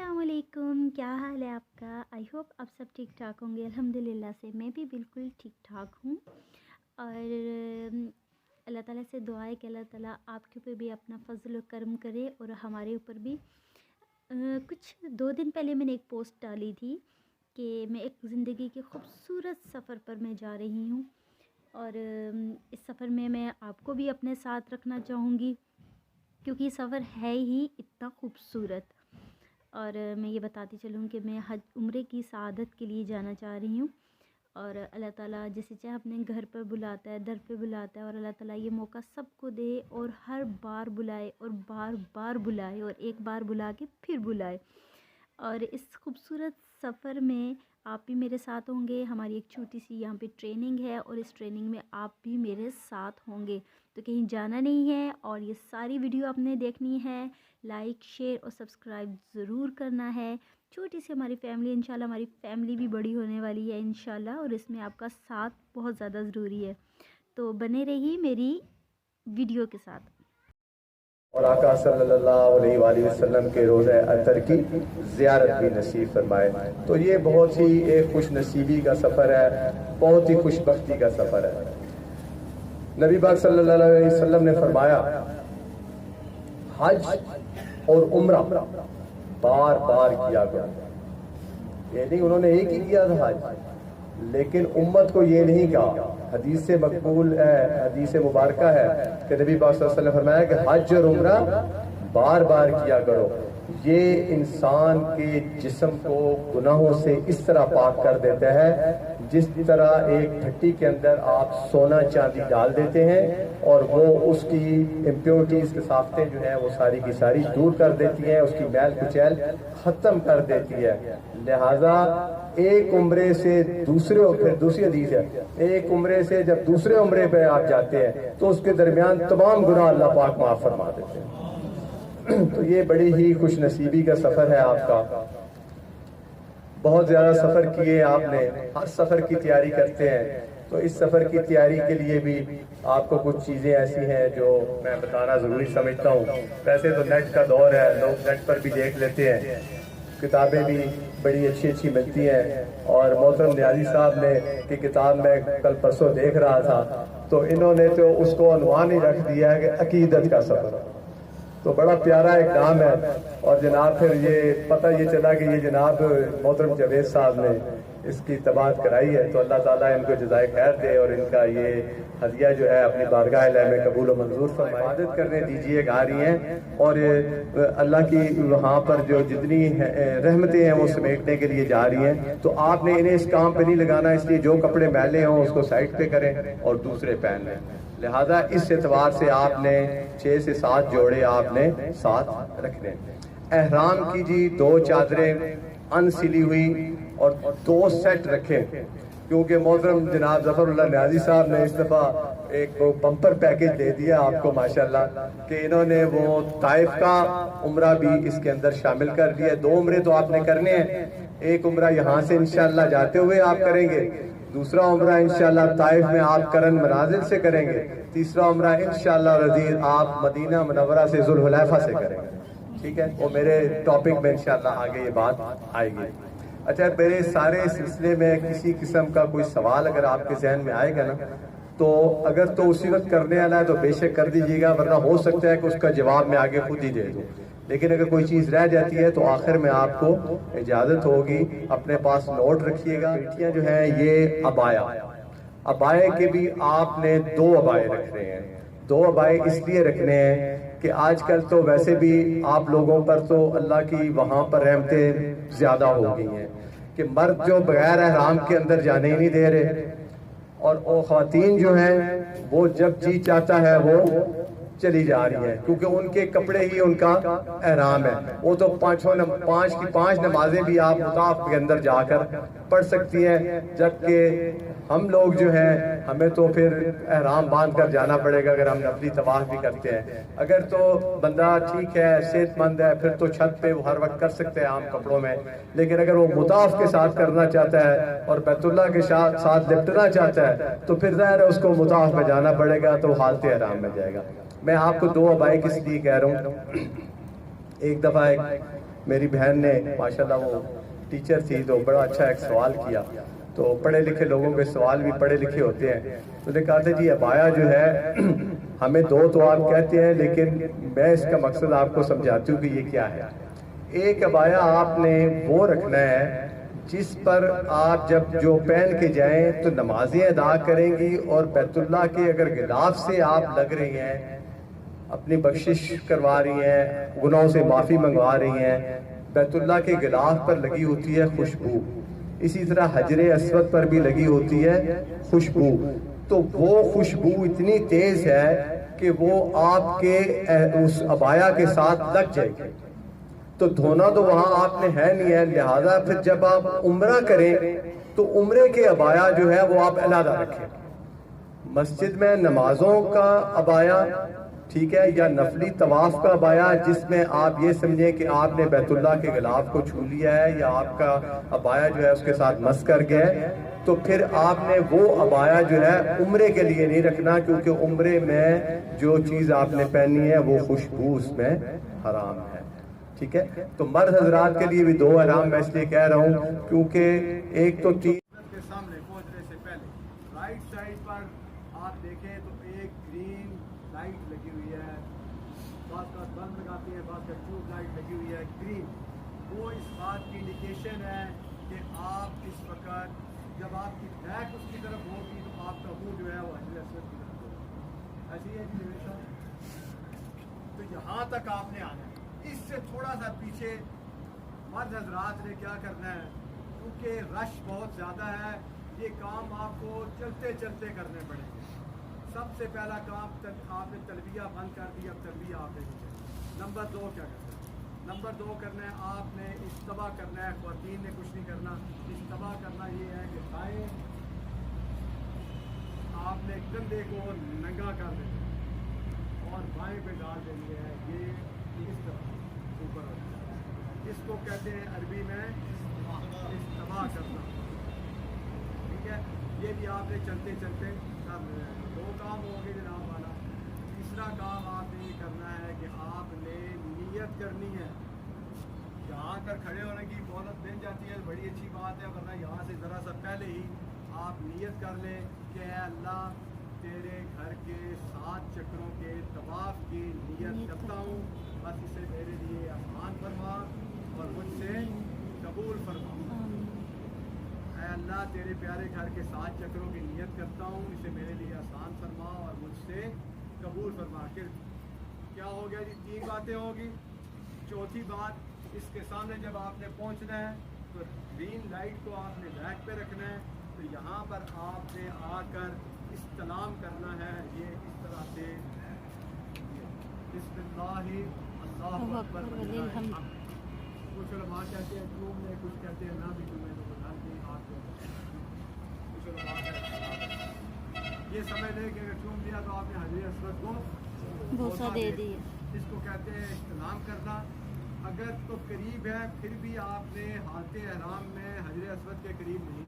अस्सलाम वालेकुम, क्या हाल है आपका। आई होप आप सब ठीक ठाक होंगे। अल्हम्दुलिल्लाह से मैं भी बिल्कुल ठीक ठाक हूँ। और अल्लाह ताला से दुआ है कि अल्लाह ताला आपके ऊपर भी अपना फजल और करम करे और हमारे ऊपर भी। कुछ 2 दिन पहले मैंने एक पोस्ट डाली थी कि मैं एक ज़िंदगी के खूबसूरत सफ़र पर मैं जा रही हूँ और इस सफ़र में मैं आपको भी अपने साथ रखना चाहूँगी क्योंकि सफ़र है ही इतना खूबसूरत। और मैं ये बताती चलूँ कि मैं हज उम्रे की सआदत के लिए जाना चाह रही हूँ और अल्लाह ताला जिसे चाहे अपने घर पर बुलाता है, दर पे बुलाता है और अल्लाह ताला ये मौका सबको दे और हर बार बुलाए और बार बार बुलाए और एक बार बुला के फिर बुलाए। और इस खूबसूरत सफ़र में आप भी मेरे साथ होंगे। हमारी एक छोटी सी यहाँ पे ट्रेनिंग है और इस ट्रेनिंग में आप भी मेरे साथ होंगे, तो कहीं जाना नहीं है। और ये सारी वीडियो आपने देखनी है, लाइक शेयर और सब्सक्राइब ज़रूर करना है। छोटी सी हमारी फैमिली, इंशाल्लाह हमारी फैमिली भी बड़ी होने वाली है इंशाल्लाह, और इसमें आपका साथ बहुत ज़्यादा ज़रूरी है। तो बने रहिए मेरी वीडियो के साथ। और आका सल्लल्लाहु अलैहि वसल्लम के रोज़े अतर की ज़ियारत भी नसीब फरमाए। तो ये बहुत ही एक खुश नसीबी का सफ़र है, बहुत ही खुशबख्ती का सफ़र है। नबी पाक सल्लल्लाहु अलैहि वसल्लम ने फरमाया, हज और उम्रा बार बार किया गया। ये नहीं उन्होंने एक ही किया था हज, लेकिन उम्मत को ये नहीं कहा। हदीस से मकबूल है, हदीस से मुबारका है कि नबी पाक सल्लल्लाहु अलैहि वसल्लम ने फरमाया कि हज और उम्रा बार बार किया करो। ये इंसान के जिस्म को गुनाहों से इस तरह पाक कर देता है जिस तरह एक भट्टी के अंदर आप सोना चांदी डाल देते हैं और वो उसकी इम्प्योरिटीज़ कसाफ्तें जो हैं वो सारी की सारी दूर कर देती हैं, उसकी मैल कुचैल ख़त्म कर देती है। लिहाजा एक उम्रे से दूसरे, फिर दूसरी हदीस है, एक उम्रे से जब दूसरे उम्रे पे आप जाते हैं तो उसके दरमियान तमाम गुनाह अल्लाह पाक माफ़ फरमा देते हैं। तो ये बड़ी ही खुश नसीबी का सफ़र है आपका। बहुत ज़्यादा सफ़र किए आपने, हर सफ़र की तैयारी करते हैं, तो इस सफ़र की तैयारी के लिए भी आपको कुछ चीज़ें ऐसी हैं जो मैं बताना ज़रूरी समझता हूँ। वैसे तो नेट का दौर है, लोग नेट पर भी देख लेते हैं, किताबें भी बड़ी अच्छी अच्छी मिलती हैं। और मोहतरम न्याजी साहब ने की किताब में कल परसों देख रहा था, तो इन्होंने तो उसको अनवान ही रख दिया है कि अकीदत का सफ़र। तो बड़ा प्यारा एक नाम है। और जनाब फिर ये पता ये चला कि ये जनाब मोहतरम जावेद साहब ने इसकी तबाद कराई है, तो अल्लाह ताला इनको जज़ाए खैर दे और इनका ये हदिया जो है अपनी बारगाह इलाही में कबूल और मंजूर फरमाए। इबादत करने दीजिए आ रही हैं और अल्लाह की वहाँ पर जो जितनी रहमतें हैं वो समेटने के लिए जा रही हैं। तो आपने इन्हें इस काम पे नहीं लगाना, इसलिए जो कपड़े मैले हों उसको साइड पे करें और दूसरे पहन लें। लिहाजा इस एतबार से आपने 6 से 7 जोड़े आपने साथ रखने। एहराम की जी 2 चादरें अनसिली हुई और 2 सेट रखें, क्योंकि मोहतरम जनाब ज़फ़रुल्लाह न्याज़ी साहब ने इस दफ़ा एक वो बम्पर पैकेज दे दिया आपको माशाल्लाह कि इन्होंने वो ताइफ का उम्रा भी इसके अंदर शामिल कर दिया। 2 उम्रे तो आपने करने हैं, एक उम्रा यहाँ से इंशाल्लाह जाते हुए आप करेंगे, दूसरा उम्रा इंशाल्लाह ताइफ में आप करन मनाजिल से करेंगे, तीसरा उम्रा इंशाल्लाह रज़ीज़ आप मदीना मुनव्वरा से ज़ुल्हुलैफ़ा से करेंगे। ठीक है, वो मेरे टॉपिक में इंशाल्लाह आगे ये बात आएगी। अच्छा, मेरे सारे सिलसिले में किसी किस्म का कोई सवाल अगर आपके जहन में आएगा ना, तो अगर तो उसी वक्त करने वाला है तो बेशक कर दीजिएगा, वरना हो सकता है कि उसका जवाब मैं आगे खुद ही दे दूँ। लेकिन अगर कोई चीज़ रह जाती है तो आखिर में आपको इजाज़त होगी, अपने पास नोट रखिएगा। बेटियाँ जो हैं ये अबाए के भी आपने 2 अबाए रख रहे हैं। 2 अबाए इसलिए रखने हैं कि आजकल तो वैसे भी आप लोगों पर तो अल्लाह की वहाँ पर रहमतें ज़्यादा हो गई हैं कि मर्द जो बगैर एहराम के अंदर जाने ही नहीं दे रहे, और वो ख़वातीन जो हैं वो जब जी चाहता है वो चली जा रही है, क्योंकि उनके कपड़े ही उनका एहराम है। वो तो 5 नमाजें भी आप मुताफ के अंदर जाकर पढ़ सकती हैं, जबकि हम लोग जो हैं हमें तो फिर एहराम बांध कर जाना पड़ेगा अगर हम नफली तवाफ भी करते हैं। अगर तो बंदा ठीक है, सेहतमंद है, फिर तो छत पे वो हर वक्त कर सकते हैं आम कपड़ों में। लेकिन अगर वो मुताफ के साथ करना चाहता है और बैतुल्लाह के साथ लिपटना चाहता है तो फिर ज़ाहिर है उसको मुताफ में जाना पड़ेगा, तो हालत एहराम में जाएगा। मैं आपको 2 अबाए किस लिए कह रहा हूँ। एक दफ़ा एक میری بہن نے ماشاءاللہ وہ ٹیچر تھی تو بڑا اچھا ایک سوال کیا. تو پڑھے لکھے لوگوں کے سوال بھی پڑھے لکھے ہوتے ہیں. تو نے کہا تھا جی عبایا جو ہے ہمیں دو تو آپ کہتے ہیں لیکن میں اس کا مقصد آپ کو سمجھاتی ہوں کہ یہ کیا ہے. ایک عبایا آپ نے وہ رکھنا ہے جس پر آپ جب جو پہن کے جائیں تو نمازیں ادا کریں گی اور بیت اللہ کے اگر غلاف سے آپ لگ رہی ہیں, اپنی بخشش کروا رہی ہیں, گناہوں سے معافی منگوا رہی ہیں, بیت اللہ کے غلاف پر لگی ہوتی ہے خوشبو, اسی طرح حجر اسود پر بھی لگی ہوتی ہے خوشبو. تو وہ خوشبو اتنی تیز ہے کہ وہ آپ کے اس عبایا کے ساتھ لگ جائے گی. تو دھونا تو وہاں آپ نے ہے نہیں ہے, لہذا پھر جب آپ عمرہ کریں تو عمرے کے عبایا جو ہے وہ آپ علیحدہ رکھیں. مسجد میں نمازوں کا عبایا ٹھیک ہے, یا نفلی طواف کا عبایا جس میں آپ یہ سمجھیں کہ آپ نے بیت اللہ کے غلاف کو چھو لیا ہے یا آپ کا عبایا جو ہے اس کے ساتھ مس کر گئے, تو پھر آپ نے وہ عبایا جو ہے عمرے کے لیے نہیں رکھنا, کیونکہ عمرے میں جو چیز آپ نے پہنی ہے وہ خوشبو اس میں حرام ہے. ٹھیک ہے, تو مرد حضرات کے لیے بھی دو احرام میں اس لیے کہہ رہا ہوں کیونکہ ایک تو کے سامنے پہنچنے سے پہلے رائٹ سائڈ پر آپ دیکھیں تو ایک گرین لائٹ لگی ہوئی ہے, بعض کا بلب لگاتی ہے, بعض کا ٹیوب لائٹ لگی ہوئی ہے گرین. وہ اس بات کی انڈیکیشن ہے کہ آپ اس وقت جب آپ کی بیک اس کی طرف ہوگی تو آپ کا منہ جو ہے وہ حجر اسود کی طرف ہوگا. ایسی ہے جی. تو یہاں تک آپ نے آنا ہے, اس سے تھوڑا سا پیچھے مرد حضرات نے کیا کرنا ہے, کیونکہ رش بہت زیادہ ہے, یہ کام آپ کو چلتے چلتے کرنے پڑیں گے. سب سے پہلا کام آپ نے تلبیہ بند کر دیا, اب تلبیہ آپ نے نمبر 2 کیا کرنا ہے, نمبر 2 کرنا ہے آپ نے اجتبا کرنا ہے. خواتین نے کچھ نہیں کرنا, اجتبا کرنا یہ ہے کہ دائیں آپ نے کندھے کو ننگا کر دینا اور بائیں پہ ڈال دینی ہے, یہ اس طرح اوپر. اس کو کہتے ہیں عربی میں اجتبا کرنا. ٹھیک ہے, یہ بھی آپ نے چلتے چلتے کرنا ہے. 2 کام ہو گئے جناب والا. تیسرا کام آپ نے یہ کرنا ہے کہ آپ نے نیت کرنی ہے. یہاں کر کھڑے ہونے کی مہلت مل جاتی ہے بڑی اچھی بات ہے, ورنہ یہاں سے ذرا سا پہلے ہی آپ نیت کر لیں کہ اے اللہ تیرے گھر کے 7 چکروں کے طواف کی نیت کرتا ہوں, بس اسے میرے لیے آسان فرما اور مجھ سے قبول فرما. اے اللہ تیرے پیارے گھر کے 7 چکروں کی نیت کرتا ہوں, اسے میرے لیے آسان فرما اور مجھ سے قبول فرما. پھر کیا ہو گیا جی, 3 باتیں ہوگی. چوتھی بات, اس کے سامنے جب آپ نے پہنچنا ہے تو گرین لائٹ کو آپ نے بیک پہ رکھنا ہے. تو یہاں پر آپ نے آ کر استلام کرنا ہے, یہ اس طرح سے بسم اللہ اللہ اکبر. کچھ علماء کہتے ہیں چوم میں, کچھ کہتے ہیں نہ بھی چومیں, تو بتا دیں آپ کو. کچھ علماء یہ سمجھ لیں کہ اگر چوم دیا تو آپ نے حجر اسود کو بوسہ دے دی. اس کو کہتے ہیں استلام کرنا. اگر تو قریب ہے پھر بھی آپ نے حالت احرام میں حجر اسود کے قریب نہیں